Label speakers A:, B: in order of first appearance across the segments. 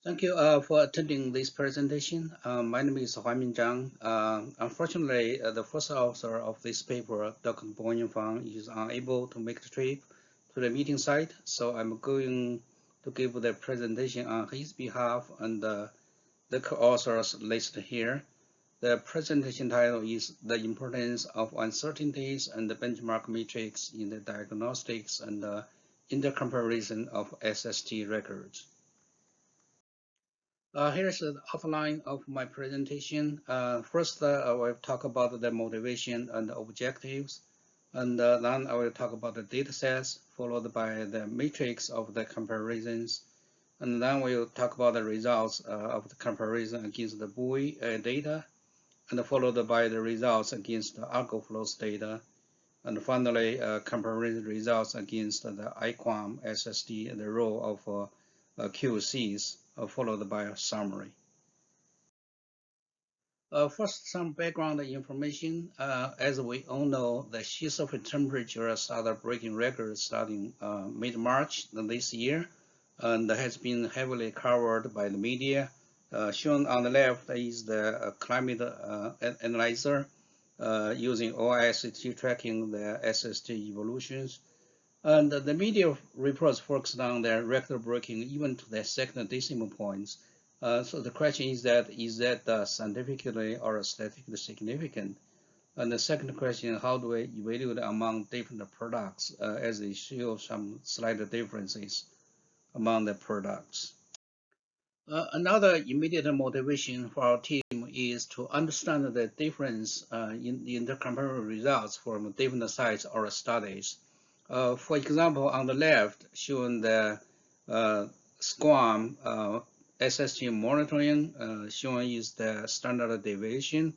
A: Thank you for attending this presentation. My name is Huai-min Zhang. Unfortunately, the first author of this paper, Dr. Boyin Huang, is unable to make the trip to the meeting site, so I'm going to give the presentation on his behalf, and the co-authors listed here. The presentation title is The Importance of Uncertainties and the Benchmark Matrix in the Diagnostics and the Intercomparison of SST Records. Here's the outline of my presentation. First, I will talk about the motivation and the objectives, and then I will talk about the data sets, followed by the matrix of the comparisons, and then we'll talk about the results of the comparison against the Boyin data, and followed by the results against the AlgoFlows data, and finally, comparison results against the IQAM, SST, and the role of QCs, followed by a summary. First, some background information. As we all know, the sea surface temperature started breaking records starting mid-March this year, and has been heavily covered by the media. Shown on the left is the climate analyzer using OIST tracking the SST evolutions. And the media reports focused on the record breaking even to the second decimal points. So the question is that scientifically or statistically significant? And the second question, how do we evaluate among different products as they show some slight differences among the products? Another immediate motivation for our team is to understand the difference in the comparable results from different sites or studies. For example, on the left, showing the SQUAM SST monitoring, showing is the standard deviation.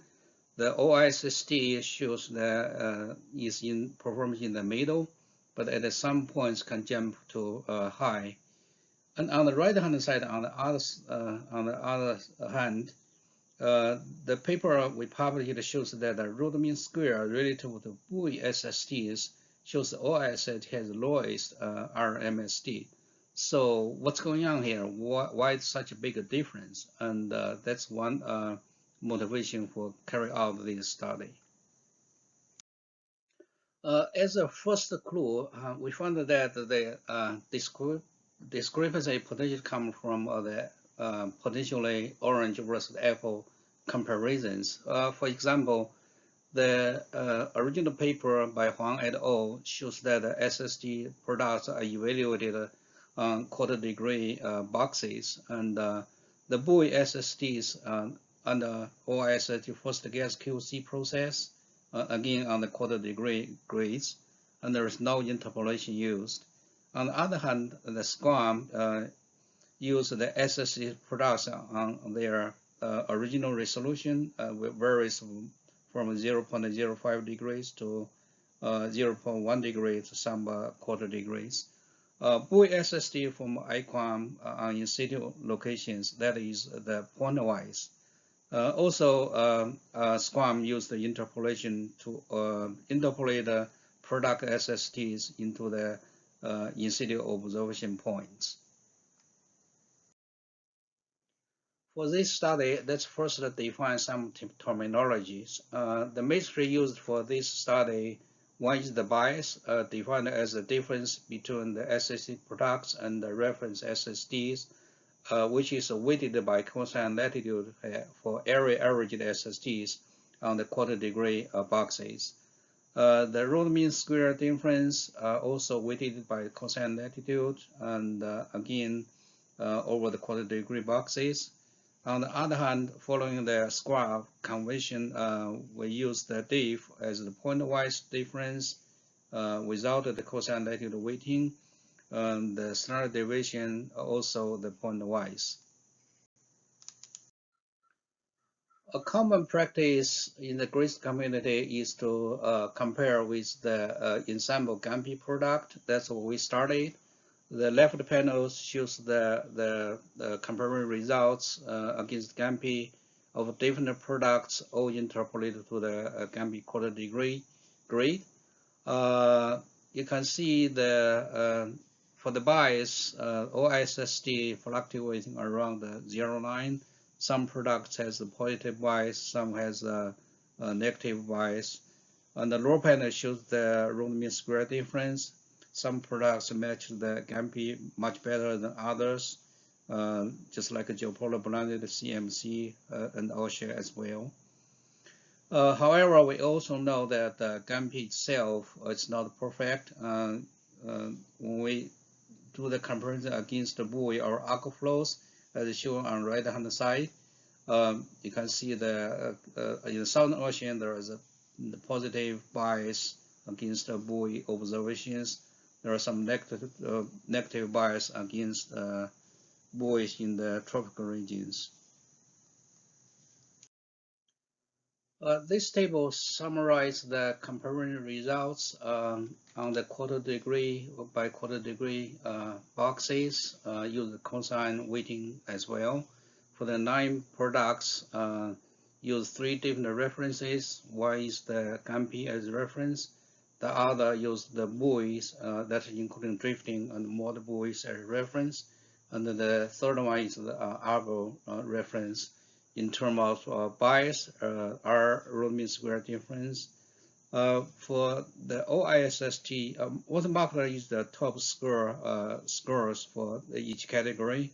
A: The OIST shows the is in performance in the middle, but at some points can jump to high. And on the right-hand side, on the other hand, the paper we published shows that the root mean square relative to Boyin SSTs shows the OIST has the lowest RMSD. So what's going on here? Why is such a big difference? And that's one motivation for carry out this study. As a first clue, we found that the discrepancy potentially comes from the potentially orange versus apple comparisons. For example, the original paper by Huang et al. Shows that the SST products are evaluated on quarter degree boxes, and the Boyin SSTs under OIST first gas QC process, again on the quarter degree grades, and there is no interpolation used. On the other hand, the SQUAM use the SST products on their original resolution, which varies from 0.05 degrees to 0.1 degrees to some quarter degrees. Boyin SST from IQAM on in situ locations, that is the pointwise. Also, SQUAM used the interpolation to interpolate the product SSTs into the in situ observation points. For this study, let's first define some terminologies. The matrix used for this study, one is the bias, defined as the difference between the SST products and the reference SSTs, which is weighted by cosine latitude for area averaged SSTs on the quarter degree boxes. The root mean square difference also weighted by cosine latitude and again over the quarter degree boxes. On the other hand, following the SQUAM convention, we use the diff as the pointwise difference without the cosine latitude weighting, and the standard deviation also the pointwise. A common practice in the GRIS community is to compare with the ensemble GAMPI product. That's what we started. The left panel shows the comparison results against GAMPI of different products, all interpolated to the GAMPI quarter degree grade. You can see the for the bias, OSST fluctuating around the 0.9. Some products has a positive bias, some has a negative bias. On the lower panel shows the root mean square difference. Some products match the GAMP much better than others, just like a geopolar blended CMC and OSHA as well. However, we also know that GAMP itself is not perfect. When we do the comparison against the buoy or aqua flows, as shown on right-hand side, you can see the in the Southern Ocean there is a positive bias against the buoy observations. There are some negative bias against buoys in the tropical regions. This table summarizes the comparison results on the quarter degree by quarter degree boxes. Use the cosine weighting as well. For the 9 products, use 3 different references. One is the GAMP as reference. The other use the buoys, that including drifting and moored buoys as reference. And the third one is the arbor reference. In terms of bias, R root mean square difference. For the OISST, automatically is the top scores for each category.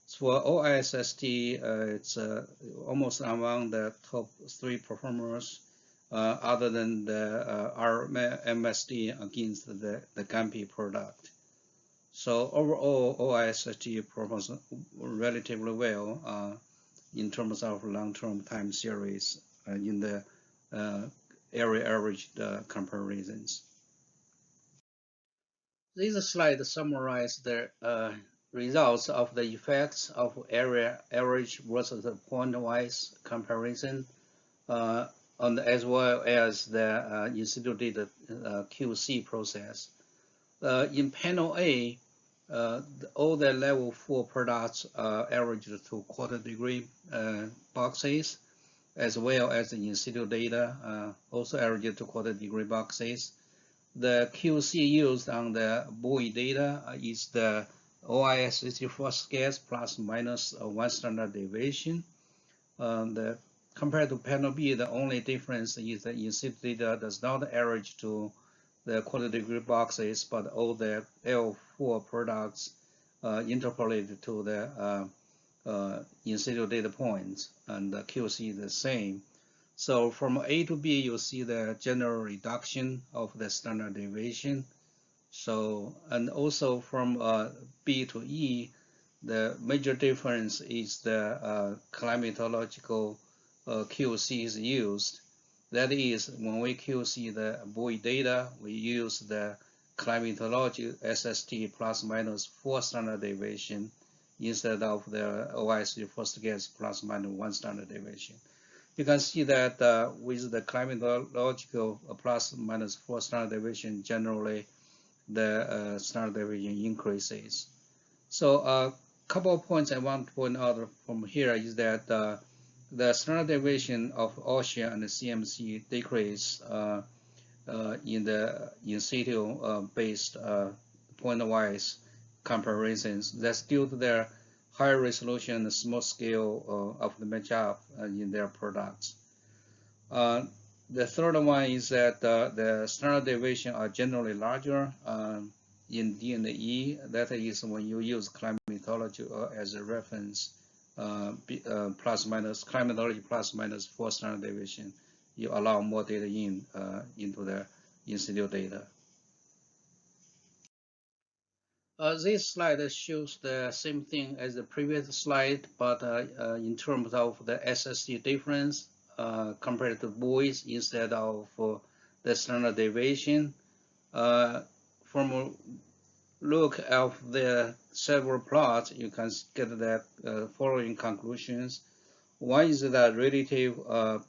A: So for OISST, it's almost among the top 3 performers, other than the RMSD against the GAMP product. So overall, OISST performs relatively well in terms of long-term time series in the area average comparisons. This slide summarizes the results of the effects of area average versus the point-wise comparison, and as well as the in situ data QC process. In panel A, all the level 4 products averaged to quarter degree boxes, as well as the in situ data also averaged to quarter degree boxes. The QC used on the buoy data is the OISST first guess plus minus 1 standard deviation. Compared to panel B, the only difference is the in situ data does not average to the quarter degree boxes, but all the L4 products interpolated to the in situ data points, and the QC is the same. So from A to B, you see the general reduction of the standard deviation. So, and also from B to E, the major difference is the climatological QC is used. That is, when we QC the buoy data, we use the climatology SST plus minus 4 standard deviation instead of the OIST first guess plus minus 1 standard deviation. You can see that with the climatological plus minus 4 standard deviation, generally the standard deviation increases. So a couple of points I want to point out from here is that the standard deviation of OSHA and the CMC decrease in the in situ based point-wise comparisons. That's due to their high resolution and small scale of the matchup in their products. The third one is that the standard deviation are generally larger in D and E. That is when you use climatology as a reference, plus minus climatology plus minus 4 standard deviation, you allow more data into the in situ data. This slide shows the same thing as the previous slide, but in terms of the SST difference compared to buoys instead of the standard deviation. From a look at the several plots, you can get the following conclusions. One is that relative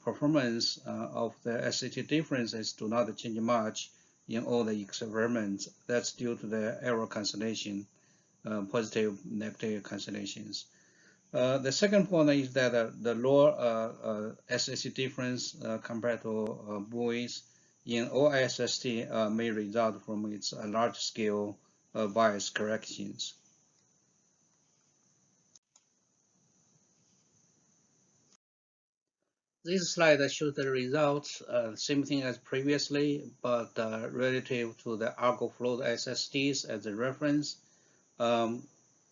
A: performance of the SST differences do not change much in all the experiments. That's due to the error cancellation, positive, negative cancellations. The second point is that the lower SST difference compared to buoys in OISST may result from its large-scale bias corrections. This slide shows the results, same thing as previously, but relative to the Argo float SSTs as a reference.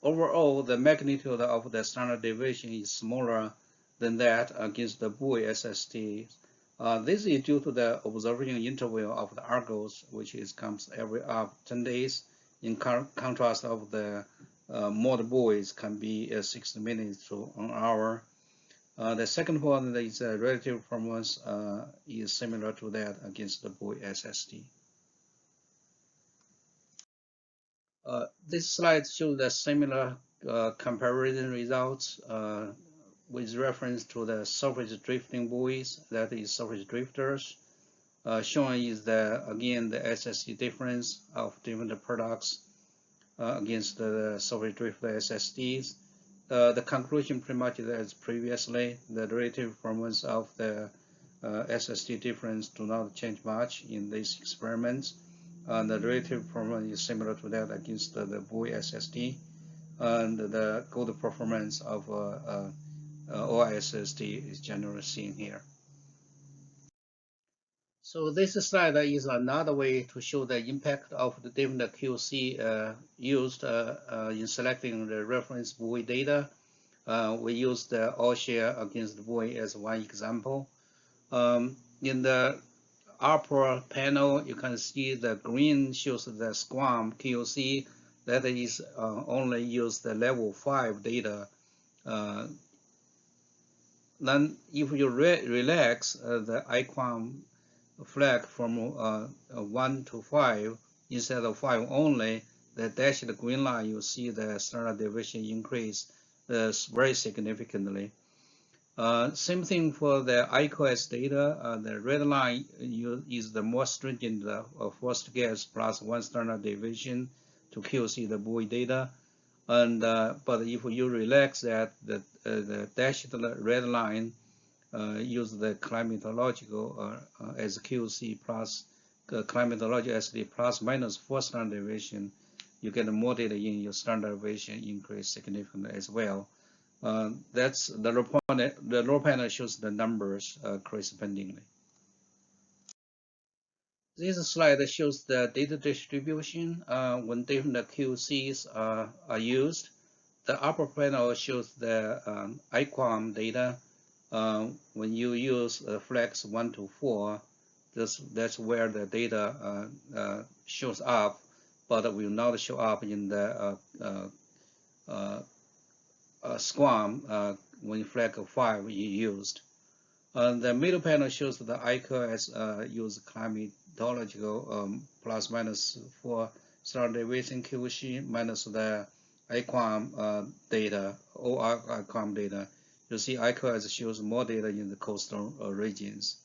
A: Overall, the magnitude of the standard deviation is smaller than that against the Boyin SSTs. This is due to the observation interval of the Argos, which comes every 10 days. In contrast of the mod Boyins can be 60 minutes to an hour. The second one is relative performance is similar to that against the Boyin SST. This slide shows the similar comparison results with reference to the surface drifting buoys, that is surface drifters. Shown is again the SST difference of different products against the surface drifter SSTs. The conclusion pretty much is as previously. The relative performance of the SST difference do not change much in these experiments. The relative performance is similar to that against the Boyin SST, and the good performance of OISST is generally seen here. So this slide is another way to show the impact of the different QC used in selecting the reference buoy data. We used the all-share against the buoy as one example. In the upper panel, you can see the green shows the SQUAM QC, that is only use the level 5 data. Then if you relax the IQAM flag from 1 to 5 instead of 5 only, the dashed green line, you see the standard deviation increase very significantly. Same thing for the IQS data. The red line is the more stringent first guess plus 1 standard deviation to QC the buoy data. And but if you relax that, the dashed red line use the climatological as QC plus climatological SST plus minus 4 standard deviation, you get more data in your standard deviation increase significantly as well. That's the lower panel shows the numbers correspondingly. This slide shows the data distribution when different QCs are used. The upper panel shows the IQAM data. When you use flex 1 to 4, that's where the data shows up, but will not show up in the SQUAM when flag 5 is used. The middle panel shows the IQS use climatological plus minus 4 standard deviation QC minus the IQAM data, or IQAM data. You see IQS shows more data in the coastal regions.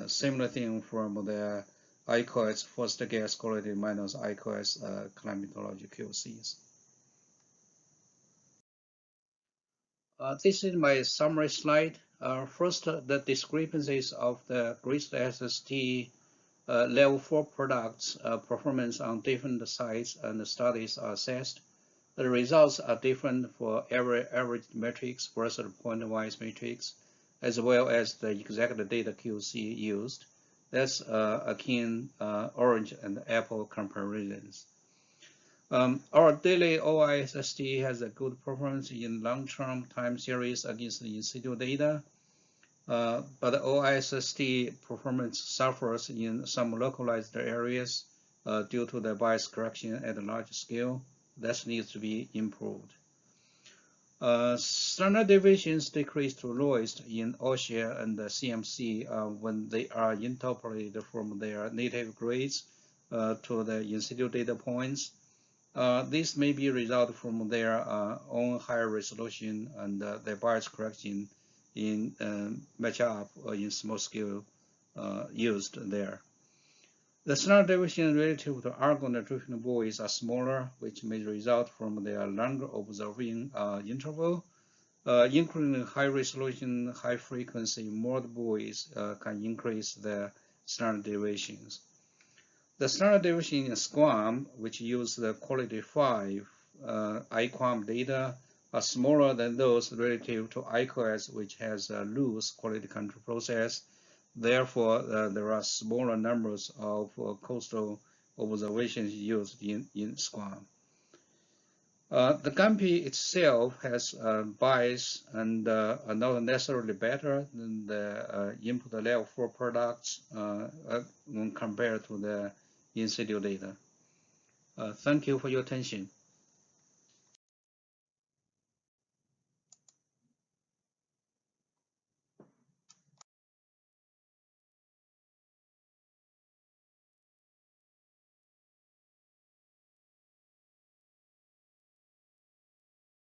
A: Similar thing from the IQS first gas quality minus IQS climatology QCs. This is my summary slide. First, the discrepancies of the GRIST SST level 4 products performance on different sites and studies are assessed. The results are different for every average matrix versus point-wise matrix, as well as the exact data QC used. That's akin orange and apple comparisons. Our daily OISST has a good performance in long-term time series against the in situ data, but OISST performance suffers in some localized areas due to the bias correction at a large scale. That needs to be improved. Standard deviations decrease to lowest in all-share and CMC when they are interpolated from their native grades to the in situ data points. This may be a result from their own higher resolution and their bias correction in match-up in small scale used there. The standard deviation relative to argon and drifting buoys are smaller, which may result from their longer observing interval. Including high resolution, high frequency mod buoys can increase the standard deviations. The standard deviation in SQUAM, which use the quality 5 IQUAM data, are smaller than those relative to IQOS, which has a loose quality control process. Therefore, there are smaller numbers of coastal observations used in SQUAM. The GAMPI itself has bias and are not necessarily better than the input level 4 products when compared to the in situ data. Thank you for your attention.